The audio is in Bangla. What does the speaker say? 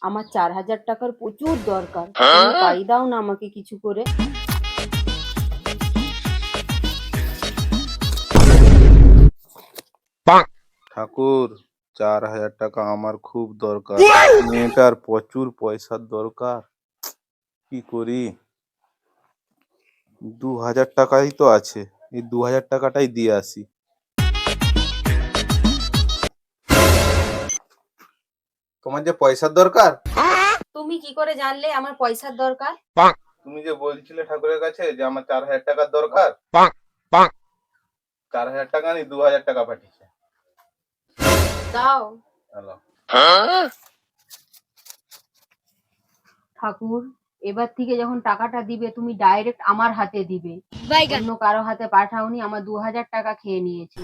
আমার 4,000 টাকার প্রচুর দরকার, তুমি পাই দাও না আমাকে কিছু করে। ঠাকুর, 4,000 টাকা আমার খুব দরকার। মেয়েটার প্রচুর পয়সার দরকার, কি করি? 2,000 টাকাই তো আছে, এই 2,000 টাকাটাই দিয়ে আসি। তোমার যে পয়সার দরকার, তুমি কি করে জানলে আমার পয়সার দরকার? তুমি যে বলছিলে ঠাকুরের কাছে যে আমার 4,000 টাকার দরকার, 4,000 টাকা নেই, 2,000 টাকা পাঠিয়েছে। দাও। হ্যালো। ঠাকুর, এবার থেকে যখন টাকাটা দিবে তুমি ডাইরেক্ট আমার হাতে দিবে, অন্য কারো হাতে পাঠাওনি। আমার 2,000 টাকা খেয়ে নিয়েছে।